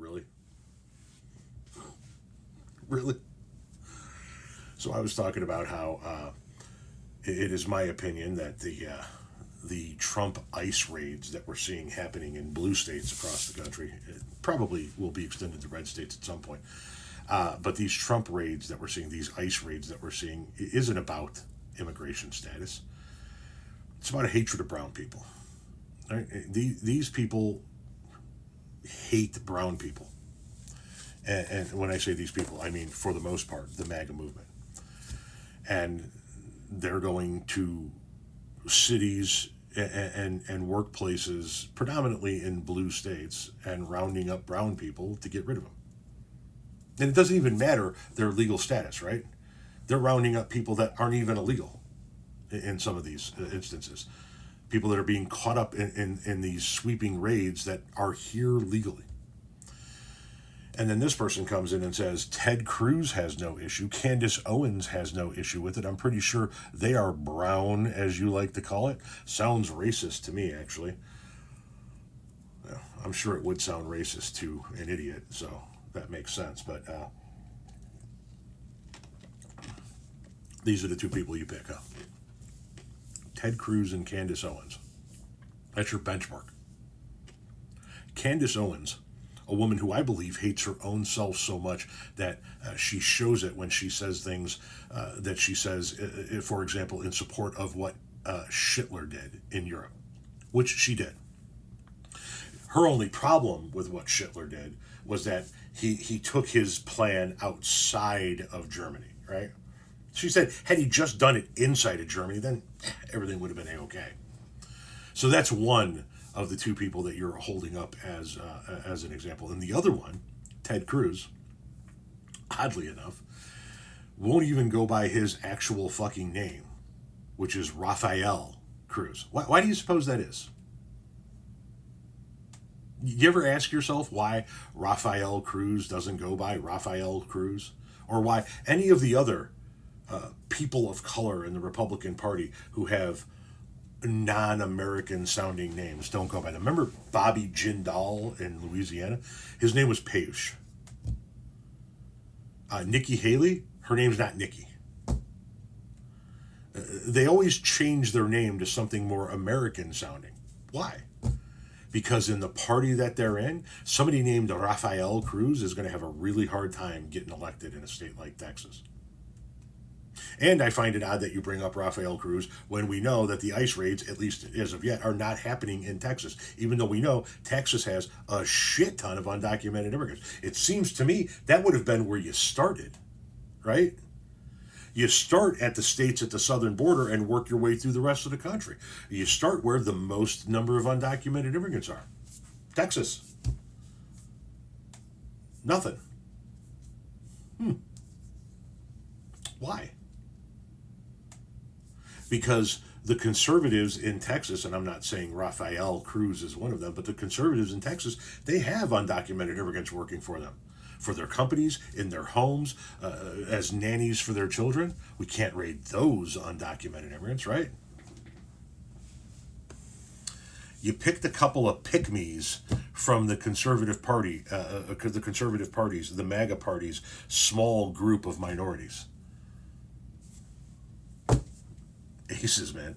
Really? Really? So I was talking about how it is my opinion that the Trump ICE raids that we're seeing happening in blue states across the country probably will be extended to red states at some point. But these Trump raids that we're seeing, these ICE raids that we're seeing, isn't about immigration status. It's about a hatred of brown people. Right? These people hate brown people. And when I say these people, I mean, for the most part, the MAGA movement. And they're going to cities and workplaces, predominantly in blue states, and rounding up brown people to get rid of them. And it doesn't even matter their legal status, right? They're rounding up people that aren't even illegal in some of these instances. People that are being caught up in these sweeping raids that are here legally. And then this person comes in and says, Ted Cruz has no issue. Candace Owens has no issue with it. I'm pretty sure they are brown, as you like to call it. Sounds racist to me, actually. Yeah, I'm sure it would sound racist to an idiot, so that makes sense. But these are the two people you pick, huh? Ted Cruz and Candace Owens. That's your benchmark. Candace Owens, a woman who I believe hates her own self so much that she shows it when she says things that she says, for example, in support of what Hitler did in Europe, which she did. Her only problem with what Hitler did was that he took his plan outside of Germany, right? She said, had he just done it inside of Germany, then everything would have been A-okay. So that's one of the two people that you're holding up as an example. And the other one, Ted Cruz, oddly enough, won't even go by his actual fucking name, which is Rafael Cruz. Why do you suppose that is? You ever ask yourself why Rafael Cruz doesn't go by Rafael Cruz? Or why any of the other people of color in the Republican Party who have non-American sounding names don't go by them. Remember Bobby Jindal in Louisiana? His name was Peush. Nikki Haley, her name's not Nikki. They always change their name to something more American sounding. Why? Because in the party that they're in, somebody named Rafael Cruz is going to have a really hard time getting elected in a state like Texas. And I find it odd that you bring up Rafael Cruz when we know that the ICE raids, at least as of yet, are not happening in Texas, even though we know Texas has a shit ton of undocumented immigrants. It seems to me that would have been where you started, right? You start at the states at the southern border and work your way through the rest of the country. You start where the most number of undocumented immigrants are. Texas. Nothing. Why? Because the conservatives in Texas, and I'm not saying Rafael Cruz is one of them, but the conservatives in Texas, they have undocumented immigrants working for them, for their companies, in their homes, as nannies for their children. We can't raid those undocumented immigrants, right? You picked a couple of pick-me's from the conservative party, the conservative parties, the MAGA parties, small group of minorities. Aces, man.